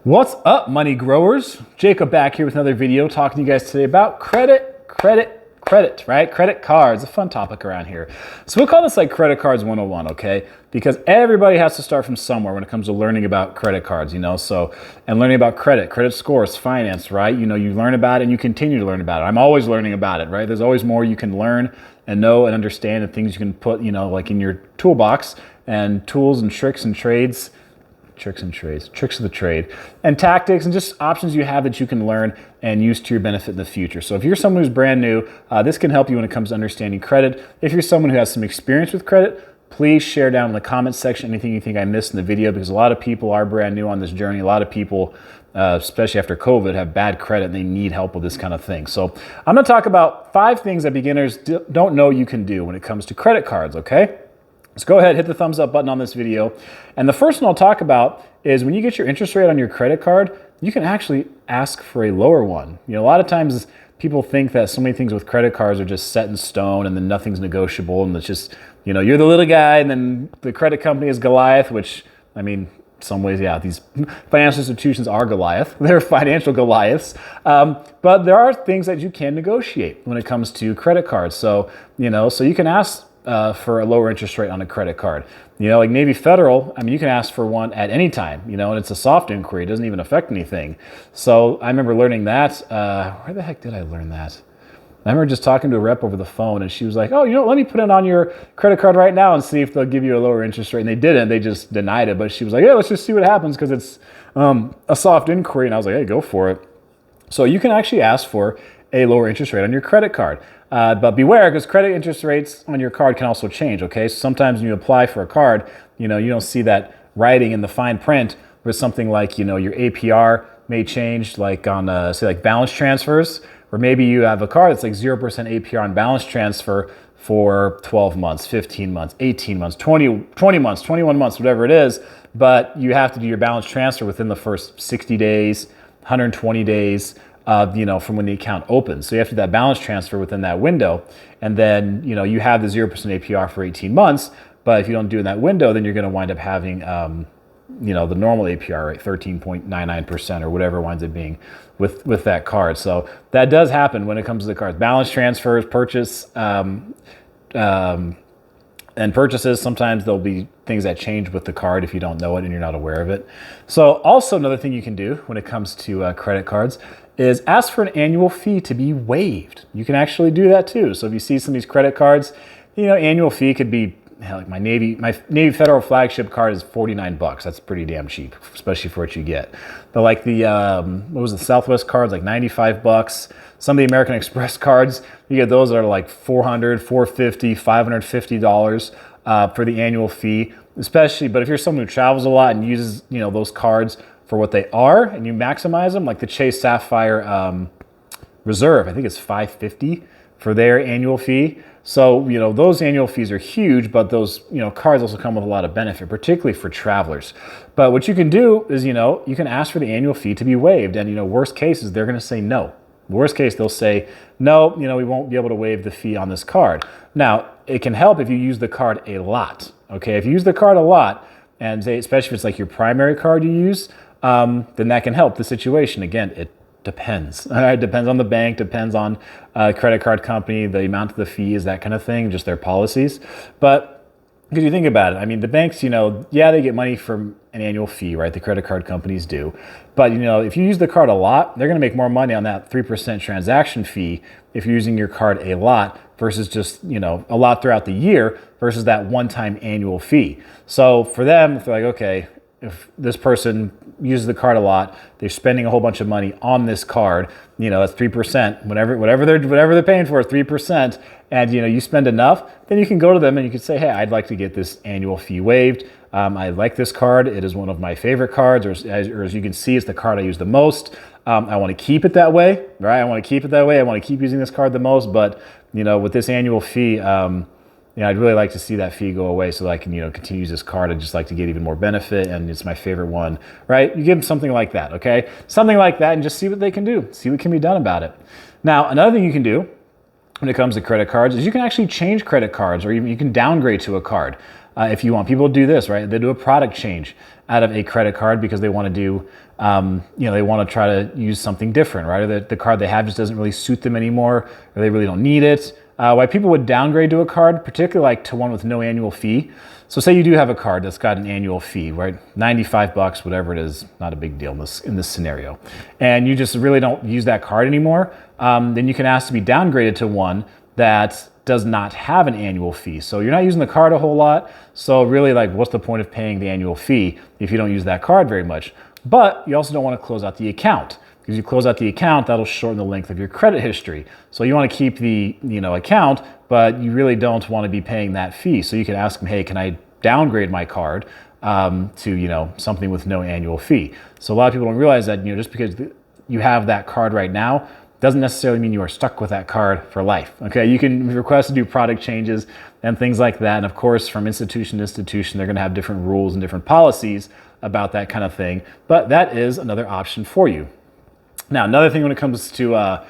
What's up, money growers? Jacob back here with another video talking to you guys today about credit, right? Credit cards, a fun topic around here. So we'll call this like credit cards 101, okay? Because everybody has to start from somewhere when it comes to learning about credit cards, and learning about credit scores, finance, right? You learn about it and you continue to learn about it. I'm always learning about it, right? There's always more you can learn and know and understand and things you can put, like in your toolbox and tools and tricks and trades. Tricks of the trade, and tactics and just options you have that you can learn and use to your benefit in the future. So if you're someone who's brand new, this can help you when it comes to understanding credit. If you're someone who has some experience with credit, please share down in the comments section anything you think I missed in the video, because a lot of people are brand new on this journey. A lot of people, especially after COVID, have bad credit and they need help with this kind of thing. So I'm going to talk about 5 things that beginners don't know you can do when it comes to credit cards, okay? So go ahead, hit the thumbs up button on this video. And the first one I'll talk about is when you get your interest rate on your credit card, you can actually ask for a lower one. A lot of times people think that so many things with credit cards are just set in stone and then nothing's negotiable, and it's just, you're the little guy and then the credit company is Goliath, which, in some ways, yeah, these financial institutions are Goliath. They're financial Goliaths. But there are things that you can negotiate when it comes to credit cards. So, so you can ask for a lower interest rate on a credit card. Like Navy Federal, you can ask for one at any time, and it's a soft inquiry. It doesn't even affect anything. So I remember learning that. Where the heck did I learn that? I remember just talking to a rep over the phone, and she was like, oh, let me put it on your credit card right now and see if they'll give you a lower interest rate. And they didn't. They just denied it. But she was like, yeah, let's just see what happens because it's a soft inquiry. And I was like, hey, go for it. So you can actually ask for a lower interest rate on your credit card. But beware, because credit interest rates on your card can also change, okay? So sometimes when you apply for a card, you don't see that writing in the fine print where something like, your APR may change, like on, say, like balance transfers, or maybe you have a card that's like 0% APR on balance transfer for 12 months, 15 months, 18 months, 20 months, 21 months, whatever it is, but you have to do your balance transfer within the first 60 days, 120 days, from when the account opens. So you have to do that balance transfer within that window. And then, you have the 0% APR for 18 months. But if you don't do it in that window, then you're going to wind up having, the normal APR rate, 13.99% or whatever it winds up being with that card. So that does happen when it comes to the cards. Balance transfers, and purchases, sometimes there'll be things that change with the card if you don't know it and you're not aware of it. So also another thing you can do when it comes to credit cards is ask for an annual fee to be waived. You can actually do that too. So if you see some of these credit cards, annual fee could be, like my Navy Federal flagship card is $49. That's pretty damn cheap, especially for what you get. But like the, the Southwest cards, like $95. Some of the American Express cards, you get those that are like $400, $450, $550 for the annual fee, especially. But if you're someone who travels a lot and uses, those cards for what they are and you maximize them, like the Chase Sapphire Reserve, I think it's $550 for their annual fee. So, those annual fees are huge, but those, cards also come with a lot of benefit, particularly for travelers. But what you can do is, you can ask for the annual fee to be waived. And, worst case is they're going to say no. Worst case, they'll say, no, we won't be able to waive the fee on this card. Now, it can help if you use the card a lot, okay? If you use the card a lot, and say, especially if it's like your primary card you use, then that can help the situation. Again, it depends. All right, depends on the bank, depends on credit card company, the amount of the fees, that kind of thing, just their policies. But because you think about it, the banks, yeah, they get money from an annual fee, right? The credit card companies do. But, if you use the card a lot, they're going to make more money on that 3% transaction fee if you're using your card a lot versus just, a lot throughout the year versus that one-time annual fee. So for them, if they're like, okay, if this person uses the card a lot, they're spending a whole bunch of money on this card, that's 3%. Whatever they're paying for is 3%. And you spend enough, then you can go to them and you can say, hey, I'd like to get this annual fee waived. I like this card. It is one of my favorite cards, or as you can see, it's the card I use the most. I want to keep it that way, right? I want to keep it that way. I want to keep using this card the most. But with this annual fee, I'd really like to see that fee go away so that I can, continue to use this card. I'd just like to get even more benefit, and it's my favorite one, right? You give them something like that, okay? Something like that, and just see what they can do. See what can be done about it. Now, another thing you can do when it comes to credit cards is you can actually change credit cards, or even you can downgrade to a card. if you want. People do this, right? They do a product change out of a credit card because they want to do, they want to try to use something different, right? Or the card they have just doesn't really suit them anymore, or they really don't need it. Why people would downgrade to a card, particularly like to one with no annual fee. So say you do have a card that's got an annual fee, right? 95 bucks, whatever it is, not a big deal in this scenario. And you just really don't use that card anymore. Then you can ask to be downgraded to one that does not have an annual fee. So you're not using the card a whole lot. So really, like, what's the point of paying the annual fee if you don't use that card very much? But you also don't want to close out the account. Because you close out the account, that'll shorten the length of your credit history. So you want to keep the account, but you really don't want to be paying that fee. So you can ask them, hey, can I downgrade my card to something with no annual fee? So a lot of people don't realize that just because you have that card right now doesn't necessarily mean you are stuck with that card for life. Okay, you can request to do product changes and things like that. And of course, from institution to institution, they're going to have different rules and different policies about that kind of thing. But that is another option for you. Now, another thing when it comes to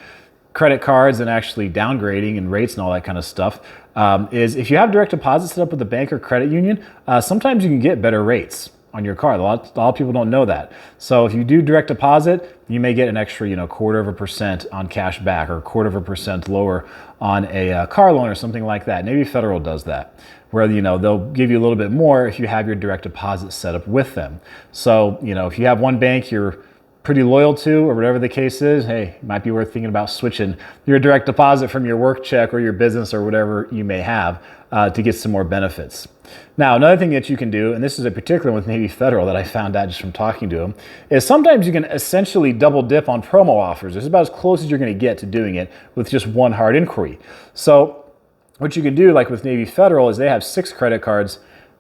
credit cards and actually downgrading and rates and all that kind of stuff is if you have direct deposit set up with a bank or credit union, sometimes you can get better rates on your card. A lot of people don't know that. So if you do direct deposit, you may get an extra 0.25% on cash back, or 0.25% lower on a car loan or something like that. Navy Federal does that, where they'll give you a little bit more if you have your direct deposit set up with them. So if you have one bank you're pretty loyal to, or whatever the case is, hey, it might be worth thinking about switching your direct deposit from your work check or your business or whatever you may have to get some more benefits. Now, another thing that you can do, and this is a particular with Navy Federal that I found out just from talking to them, is sometimes you can essentially double dip on promo offers. It's about as close as you're going to get to doing it with just one hard inquiry. So what you can do, like with Navy Federal, is they have 6 credit cards,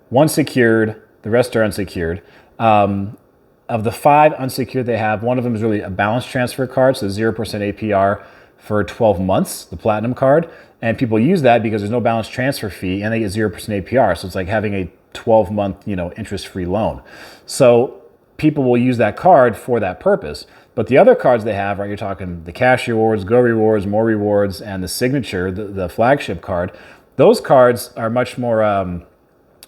1 secured, the rest are unsecured. Of the 5 unsecured they have, one of them is really a balance transfer card, so 0% APR for 12 months, the Platinum card. And people use that because there's no balance transfer fee and they get 0% APR. So it's like having a 12-month, interest-free loan. So people will use that card for that purpose. But the other cards they have, right, you're talking the Cash Rewards, Go Rewards, More Rewards, and the Signature, the flagship card. Those cards are much more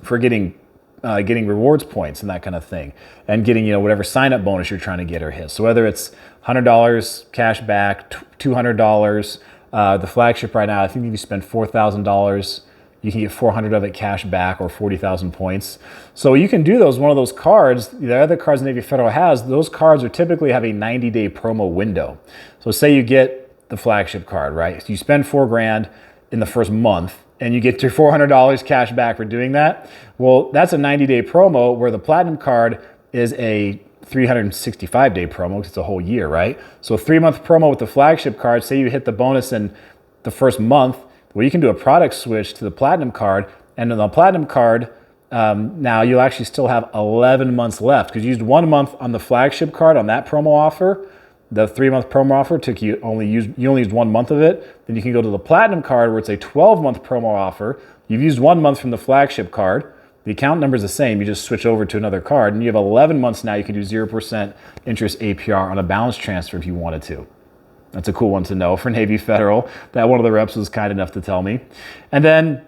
for getting rewards points and that kind of thing, and getting whatever sign-up bonus you're trying to get or hit. So whether it's $100 cash back, $200, the flagship right now, I think if you spend $4,000, you can get 400 of it cash back, or 40,000 points. So you can do one of those cards. The other cards Navy Federal has, those cards are typically have a 90-day promo window. So say you get the flagship card, right? So you spend $4,000 in the first month, and you get your $400 cash back for doing that. Well, that's a 90-day promo, where the Platinum card is a 365-day promo, because it's a whole year, right? So a 3-month promo with the flagship card, say you hit the bonus in the first month, well, you can do a product switch to the Platinum card, and on the Platinum card, now you'll actually still have 11 months left, because you used 1 month on the flagship card on that promo offer. The 3-month promo offer took you only used 1 month of it. Then you can go to the Platinum card, where it's a 12-month promo offer. You've used 1 month from the flagship card. The account number is the same. You just switch over to another card, and you have 11 months now. You can do 0% interest APR on a balance transfer if you wanted to. That's a cool one to know for Navy Federal. That one of the reps was kind enough to tell me. And then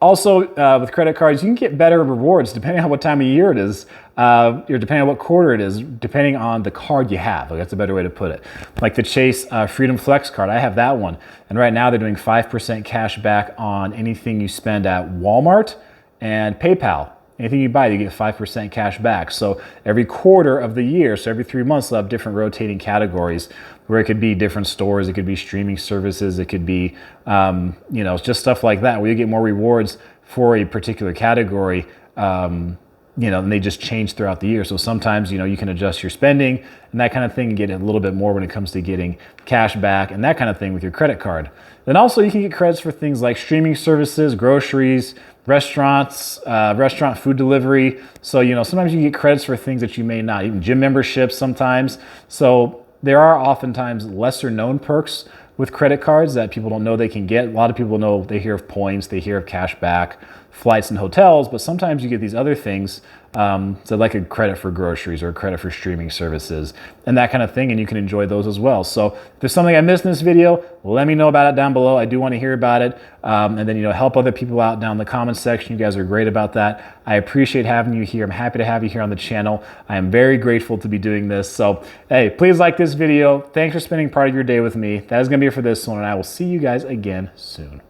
also, with credit cards, you can get better rewards depending on what time of year it is, or depending on what quarter it is, depending on the card you have. Like, that's a better way to put it. Like the Chase Freedom Flex card, I have that one. And right now they're doing 5% cash back on anything you spend at Walmart and PayPal. Anything you buy, you get 5% cash back. So every quarter of the year, so every 3 months, they'll have different rotating categories, where it could be different stores, it could be streaming services, it could be, just stuff like that, where you get more rewards for a particular category, and they just change throughout the year. So sometimes, you can adjust your spending and that kind of thing, and get a little bit more when it comes to getting cash back and that kind of thing with your credit card. Then also you can get credits for things like streaming services, groceries, restaurants, restaurant food delivery. So, sometimes you get credits for things that you may not, even gym memberships sometimes. So there are oftentimes lesser known perks with credit cards that people don't know they can get. A lot of people know, they hear of points, they hear of cash back, flights and hotels, but sometimes you get these other things So like a credit for groceries or a credit for streaming services and that kind of thing, and you can enjoy those as well. So if there's something I missed in this video, let me know about it down below. I do want to hear about it. And then, help other people out down in the comments section. You guys are great about that. I appreciate having you here. I'm happy to have you here on the channel. I am very grateful to be doing this. So, hey, please like this video. Thanks for spending part of your day with me. That is going to be it for this one, and I will see you guys again soon.